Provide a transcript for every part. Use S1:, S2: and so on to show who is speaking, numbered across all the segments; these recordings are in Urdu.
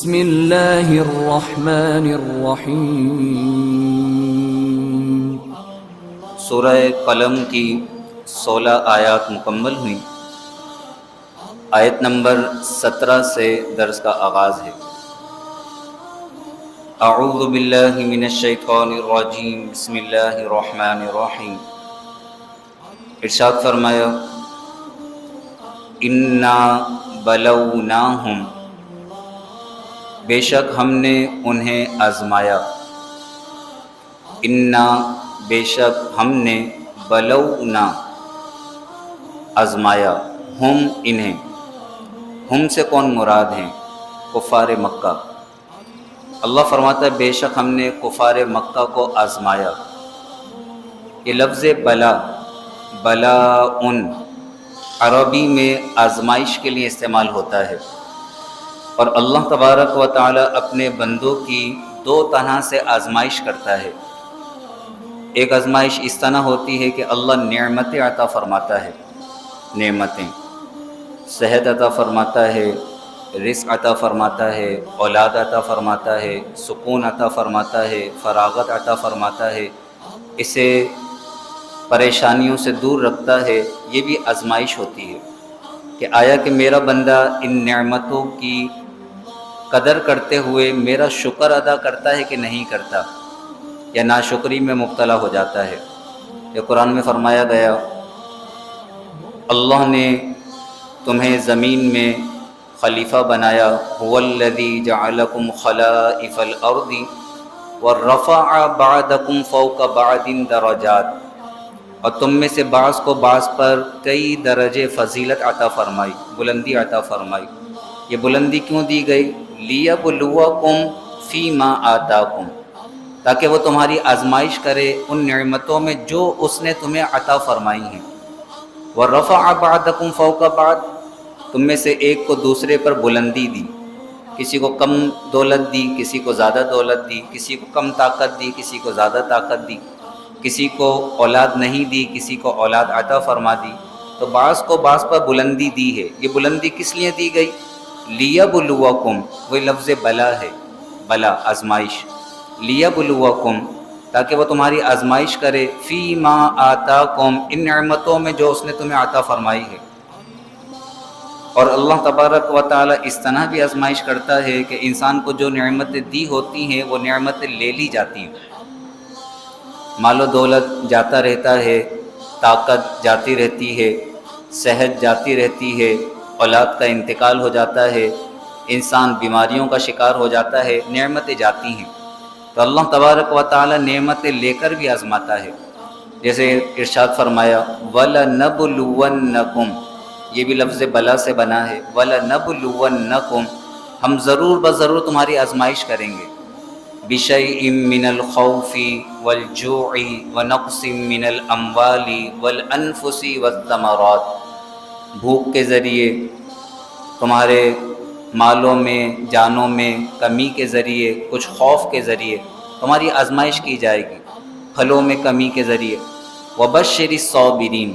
S1: بسم اللہ الرحمن الرحیم۔
S2: سورہ قلم کی 16 آیات مکمل ہوئیں۔ آیت نمبر 17 سے درس کا آغاز ہے۔ اعوذ باللہ من الشیطان الرجیم، بسم اللہ الرحمن الرحیم۔ ارشاد فرمایا، انا بلوناہم، بے شک ہم نے انہیں آزمایا۔ انا، بے شک ہم نے، بلونا، آزمایا، ہم، انہیں۔ ہم سے کون مراد ہیں؟ کفار مکہ۔ اللہ فرماتا ہے بے شک ہم نے کفار مکہ کو آزمایا۔ یہ لفظ بلا، بلاء، عربی میں آزمائش کے لیے استعمال ہوتا ہے، اور اللہ تبارک و تعالی اپنے بندوں کی دو طرح سے آزمائش کرتا ہے۔ ایک آزمائش اس طرح ہوتی ہے کہ اللہ نعمتیں عطا فرماتا ہے، نعمتیں، صحت عطا فرماتا ہے، رزق عطا فرماتا ہے، اولاد عطا فرماتا ہے، سکون عطا فرماتا ہے، فراغت عطا فرماتا ہے، اسے پریشانیوں سے دور رکھتا ہے۔ یہ بھی آزمائش ہوتی ہے کہ آیا کہ میرا بندہ ان نعمتوں کی قدر کرتے ہوئے میرا شکر ادا کرتا ہے کہ نہیں کرتا، یا ناشکری میں مبتلا ہو جاتا ہے۔ یہ قرآن میں فرمایا گیا، اللہ نے تمہیں زمین میں خلیفہ بنایا، هو الذی جعلکم خلائف الارض ورفع بعضکم فوق بعض درجات، اور تم میں سے بعض کو بعض پر کئی درجے فضیلت عطا فرمائی، بلندی عطا فرمائی۔ یہ بلندی کیوں دی گئی؟ لیبلوکم فیما آتاکم، تاکہ وہ تمہاری آزمائش کرے ان نعمتوں میں جو اس نے تمہیں عطا فرمائی ہیں۔ وَرَفَعَ بَعْضَكُمْ فَوْقَ بَعْضٍ، تم میں سے ایک کو دوسرے پر بلندی دی، کسی کو کم دولت دی، کسی کو زیادہ دولت دی، کسی کو کم طاقت دی، کسی کو زیادہ طاقت دی، کسی کو اولاد نہیں دی، کسی کو اولاد عطا فرما دی، تو بعض کو بعض پر بلندی دی ہے۔ یہ بلندی کس لیے دی گئی؟ لیبلوکم، وہی لفظ بلا ہے، بلا، آزمائش، لیبلوکم، تاکہ وہ تمہاری آزمائش کرے، فی ما آتاکم، ان نعمتوں میں جو اس نے تمہیں عطا فرمائی ہے۔ اور اللہ تبارک و تعالی اس طرح بھی آزمائش کرتا ہے کہ انسان کو جو نعمتیں دی ہوتی ہیں وہ نعمتیں لے لی جاتی ہیں، مال و دولت جاتا رہتا ہے، طاقت جاتی رہتی ہے، صحت جاتی رہتی ہے، اولاد کا انتقال ہو جاتا ہے، انسان بیماریوں کا شکار ہو جاتا ہے، نعمتیں جاتی ہیں۔ تو اللہ تبارک و تعالی نعمتیں لے کر بھی آزماتا ہے، جیسے ارشاد فرمایا، وَلَنَبْلُوَنَّكُمْ، یہ بھی لفظ بلا سے بنا ہے، وَلَنَبْلُوَنَّكُمْ، ہم ضرور بضرور تمہاری آزمائش کریں گے، بِشَيْءٍ مِّنَ الْخَوْفِ وَالْجُوعِ وَنَقْصٍ مِّنَ الْأَمْوَالِ وَالْأَنفُسِ وَالثَّمَرَاتِ، بھوک کے ذریعے، تمہارے مالوں میں، جانوں میں کمی کے ذریعے، کچھ خوف کے ذریعے تمہاری آزمائش کی جائے گی، پھلوں میں کمی کے ذریعے۔ وَبَشِّرِ الصَّابِرِينَ،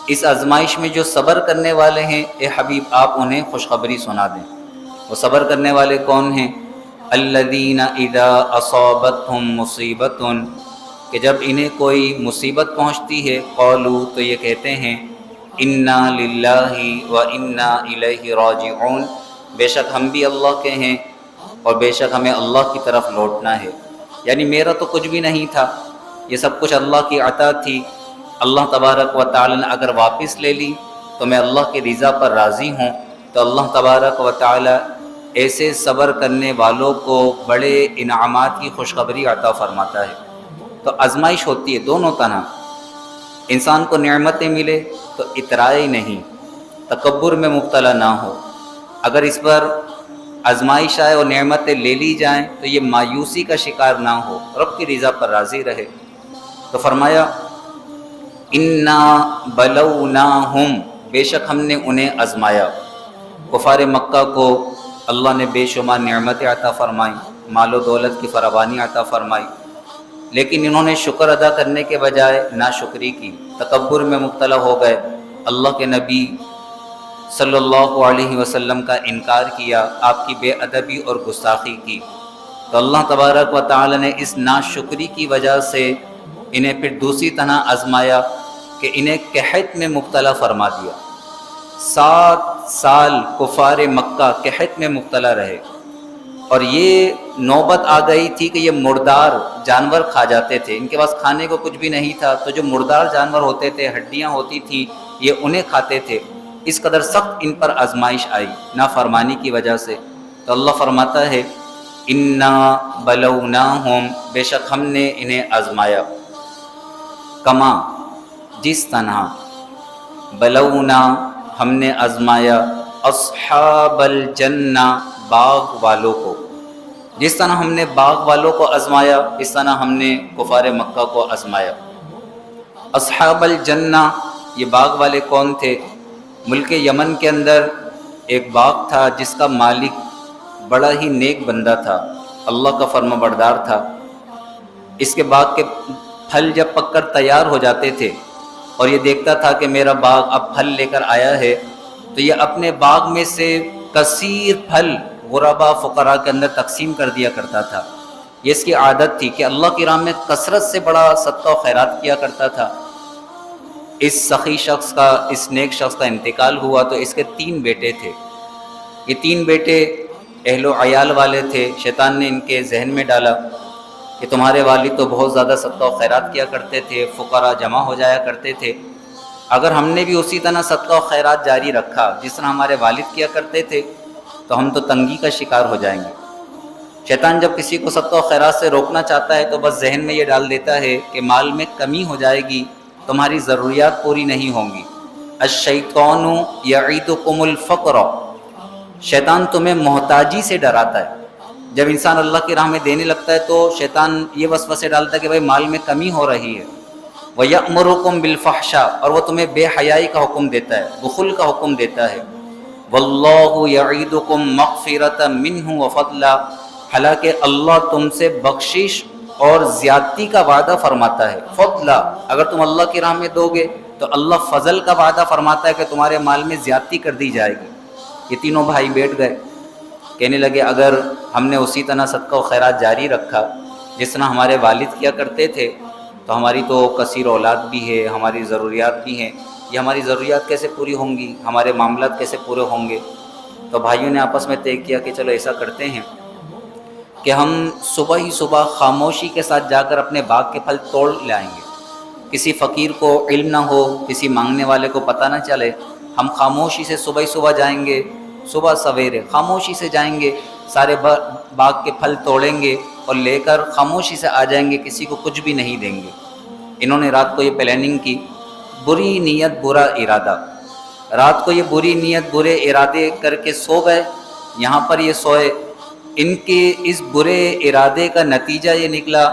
S2: اس آزمائش میں جو صبر کرنے والے ہیں، اے حبیب آپ انہیں خوشخبری سنا دیں۔ وہ صبر کرنے والے کون ہیں؟ الذین اذا اصابتہم مصیبۃ، کہ جب انہیں کوئی مصیبت پہنچتی ہے، قالوا، تو یہ کہتے ہیں، انا للہ و انا الیہ راجعون، بے شک ہم بھی اللہ کے ہیں اور بے شک ہمیں اللہ کی طرف لوٹنا ہے۔ یعنی میرا تو کچھ بھی نہیں تھا، یہ سب کچھ اللہ کی عطا تھی، اللہ تبارک و تعالی نے اگر واپس لے لی تو میں اللہ کی رضا پر راضی ہوں۔ تو اللہ تبارک و تعالی ایسے صبر کرنے والوں کو بڑے انعامات کی خوشخبری عطا فرماتا ہے۔ تو آزمائش ہوتی ہے دونوں طرح، انسان کو نعمتیں ملے تو اترائے نہیں، تکبر میں مبتلا نہ ہو، اگر اس پر آزمائش آئے اور نعمتیں لے لی جائیں تو یہ مایوسی کا شکار نہ ہو، رب کی رضا پر راضی رہے۔ تو فرمایا، انا بلوناہم، بے شک ہم نے انہیں آزمایا۔ کفار مکہ کو اللہ نے بے شمار نعمتیں عطا فرمائیں، مال و دولت کی فراوانی عطا فرمائی، لیکن انہوں نے شکر ادا کرنے کے بجائے ناشکری کی، تکبر میں مبتلا ہو گئے، اللہ کے نبی صلی اللہ علیہ وسلم کا انکار کیا، آپ کی بے ادبی اور گستاخی کی، تو اللہ تبارک و تعالی نے اس ناشکری کی وجہ سے انہیں پھر دوسری طرح آزمایا کہ انہیں قحط میں مبتلا فرما دیا۔ 7 سال کفار مکہ قحط میں مبتلا رہے، اور یہ نوبت آ گئی تھی کہ یہ مردار جانور کھا جاتے تھے، ان کے پاس کھانے کو کچھ بھی نہیں تھا، تو جو مردار جانور ہوتے تھے، ہڈیاں ہوتی تھیں، یہ انہیں کھاتے تھے۔ اس قدر سخت ان پر آزمائش آئی نافرمانی کی وجہ سے، تو اللہ فرماتا ہے انا بلوناہم، بے شک ہم نے انہیں آزمایا، کما جس طرح، بلونا ہم نے آزمایا، اصحاب الجنہ باغ والوں کو، جس طرح ہم نے باغ والوں کو آزمایا اس طرح ہم نے کفار مکہ کو آزمایا۔ اصحاب الجنہ، یہ باغ والے کون تھے؟ ملک یمن کے اندر ایک باغ تھا جس کا مالک بڑا ہی نیک بندہ تھا، اللہ کا فرما بردار تھا۔ اس کے باغ کے پھل جب پک کر تیار ہو جاتے تھے اور یہ دیکھتا تھا کہ میرا باغ اب پھل لے کر آیا ہے، تو یہ اپنے باغ میں سے کثیر پھل غربا فقراء کے اندر تقسیم کر دیا کرتا تھا۔ یہ اس کی عادت تھی کہ اللہ کی راہ میں کثرت سے بڑا صدقہ و خیرات کیا کرتا تھا۔ اس سخی شخص کا، اس نیک شخص کا انتقال ہوا تو اس کے 3 بیٹے تھے۔ یہ 3 بیٹے اہل و عیال والے تھے۔ شیطان نے ان کے ذہن میں ڈالا کہ تمہارے والد تو بہت زیادہ صدقہ و خیرات کیا کرتے تھے، فقراء جمع ہو جایا کرتے تھے، اگر ہم نے بھی اسی طرح صدقہ و خیرات جاری رکھا جس طرح ہمارے والد کیا کرتے تھے تو ہم تو تنگی کا شکار ہو جائیں گے۔ شیطان جب کسی کو صدقہ و خیرات سے روکنا چاہتا ہے تو بس ذہن میں یہ ڈال دیتا ہے کہ مال میں کمی ہو جائے گی، تمہاری ضروریات پوری نہیں ہوں گی۔ الشیطان یعیدکم الفقر، شیطان تمہیں محتاجی سے ڈراتا ہے۔ جب انسان اللہ کی راہ میں دینے لگتا ہے تو شیطان یہ وسوسے ڈالتا ہے کہ بھائی مال میں کمی ہو رہی ہے۔ وَيَأْمُرُكُمْ بِالْفَحْشَاءِ، اور وہ تمہیں بے حیائی کا حکم دیتا ہے، بخل کا حکم دیتا ہے۔ وَاللَّهُ يَعِدُكُمْ مَغْفِرَةً مِّنْهُ وَفَضْلًا، حالانکہ اللہ تم سے بخشش اور زیادتی کا وعدہ فرماتا ہے۔ فضلا، اگر تم اللہ کی راہ میں دو گے تو اللہ فضل کا وعدہ فرماتا ہے کہ تمہارے مال میں زیادتی کر دی جائے گی۔ یہ تینوں بھائی بیٹھ گئے، کہنے لگے اگر ہم نے اسی طرح صدقہ و خیرات جاری رکھا جس طرح ہمارے والد کیا کرتے تھے تو ہماری تو کثیر اولاد بھی ہے، ہماری ضروریات بھی ہیں، یہ ہماری ضروریات کیسے پوری ہوں گی، ہمارے معاملات کیسے پورے ہوں گے؟ تو بھائیوں نے آپس میں طے کیا کہ چلو ایسا کرتے ہیں کہ ہم صبح ہی صبح خاموشی کے ساتھ جا کر اپنے باغ کے پھل توڑ لائیں گے، کسی فقیر کو علم نہ ہو، کسی مانگنے والے کو پتہ نہ چلے، ہم خاموشی سے صبح ہی صبح جائیں گے، صبح سویرے خاموشی سے جائیں گے، سارے باغ کے پھل توڑیں گے اور لے کر خاموشی سے آ جائیں گے، کسی کو کچھ بھی نہیں دیں گے۔ انہوں نے رات کو یہ پلاننگ کی، بری نیت برا ارادہ، رات کو یہ بری نیت برے ارادے کر کے سو گئے، یہاں پر یہ سوئے، ان کے اس برے ارادے کا نتیجہ یہ نکلا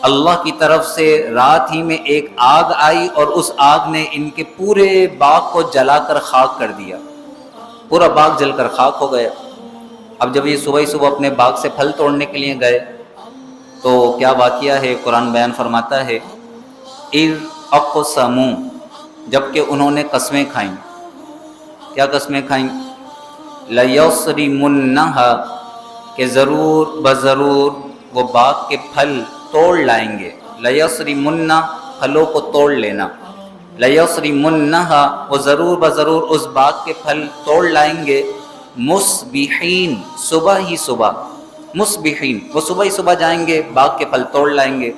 S2: اللہ کی طرف سے رات ہی میں ایک آگ آئی اور اس آگ نے ان کے پورے باغ کو جلا کر خاک کر دیا، پورا باغ جل کر خاک ہو گیا۔ اب جب یہ صبح ہی صبح اپنے باغ سے پھل توڑنے کے لیے گئے تو کیا واقعہ ہے قرآن بیان فرماتا ہے اِذْ اقسموا، جبکہ انہوں نے قسمیں کھائیں۔ کیا قسمیں کھائیں؟ لَيَصْرِمُنَّهَا، کہ ضرور بضرور وہ باغ کے پھل توڑ لائیں گے۔ لَيَصْرِمُنَّ، پھلوں کو توڑ لینا، لَيَصْرِمُنَّهَا، وہ ضرور بضرور اس باغ کے پھل توڑ لائیں گے، مُصْبِحِينَ، صبح ہی صبح، مُصْبِحِينَ، وہ صبح ہی صبح جائیں گے باغ کے پھل توڑ لائیں گے۔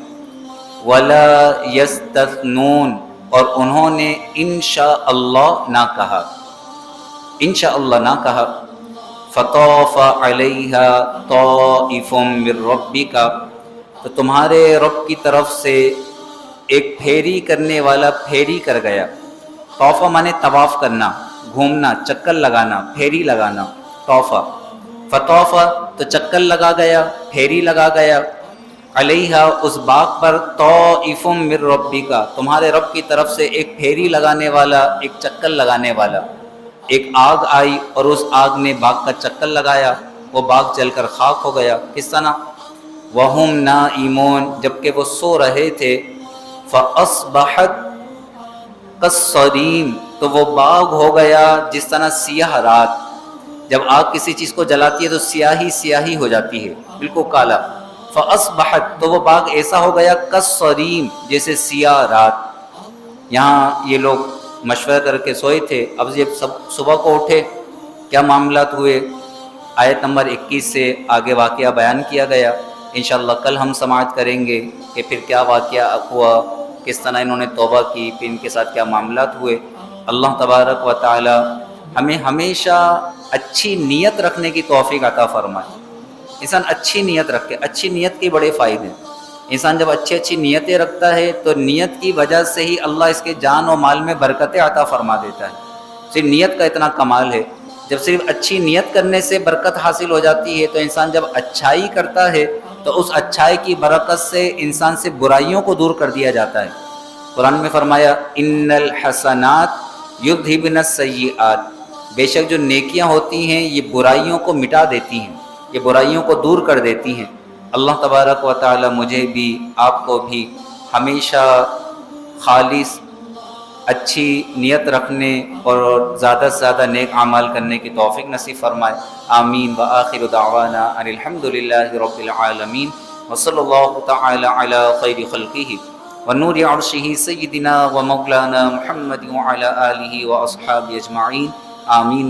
S2: وَلَا يَسْتَثْنُونَ، اور انہوں نے انشاءاللہ نہ کہا، انشاءاللہ نہ کہا۔ فَطَافَ عَلَيْهَا طَائِفٌ مِّن رَبِّكَ، تو تمہارے رب کی طرف سے ایک پھیری کرنے والا پھیری کر گیا۔ طوفہ مانے طواف کرنا، گھومنا، چکر لگانا، پھیری لگانا، طوفہ۔ فطوفہ تو چکر لگا گیا، پھیری لگا گیا، علیہا اس باغ پر، طائف من ربک، تمہارے رب کی طرف سے ایک پھیری لگانے والا، ایک چکر لگانے والا۔ ایک آگ آئی اور اس آگ نے باغ کا چکر لگایا، وہ باغ جل کر خاک ہو گیا۔ کس طرح؟ وَهُمْ نَائِمُونَ، جبکہ وہ سو رہے تھے۔ فَأَصْبَحَتْ كَالصَّرِيمِ، تو وہ باغ ہو گیا جس طرح سیاہ رات، جب آگ کسی چیز کو جلاتی ہے تو سیاہی سیاہی ہو جاتی ہے، بالکل کالا، فاصبحت تو وہ باغ ایسا ہو گیا کالصریم جیسے سیاہ رات۔ یہاں یہ لوگ مشورہ کر کے سوئے تھے، اب جب سب صبح کو اٹھے کیا معاملات ہوئے، آیت نمبر 21 سے آگے واقعہ بیان کیا گیا۔ انشاءاللہ کل ہم سماعت کریں گے کہ پھر کیا واقعہ ہوا، کس طرح انہوں نے توبہ کی، پھر ان کے ساتھ کیا معاملات ہوئے۔ اللہ تبارک و تعالی ہمیں ہمیشہ اچھی نیت رکھنے کی توفیق عطا فرمائے۔ انسان اچھی نیت رکھے، اچھی نیت کے بڑے فائدے ہیں۔ انسان جب اچھی نیتیں رکھتا ہے تو نیت کی وجہ سے ہی اللہ اس کے جان و مال میں برکتیں عطا فرما دیتا ہے۔ صرف نیت کا اتنا کمال ہے، جب صرف اچھی نیت کرنے سے برکت حاصل ہو جاتی ہے تو انسان جب اچھائی کرتا ہے تو اس اچھائی کی برکت سے انسان سے برائیوں کو دور کر دیا جاتا ہے۔ قرآن میں فرمایا ان الحسنات یذھبن السیئات، بے شک جو نیکیاں ہوتی ہیں یہ برائیوں کو مٹا دیتی ہیں، یہ برائیوں کو دور کر دیتی ہیں۔ اللہ تبارک و تعالی مجھے بھی آپ کو بھی ہمیشہ خالص اچھی نیت رکھنے اور زیادہ سے زیادہ نیک اعمال کرنے کی توفیق نصیب فرمائے، آمین۔ وآخر دعوانا ان الحمد للہ رب العالمین، وصلی اللہ تعالی علی خیر خلقہ ونور عرشہ سیدنا و مولانا محمد وعلی آلہ واصحابہ اجمعین، آمین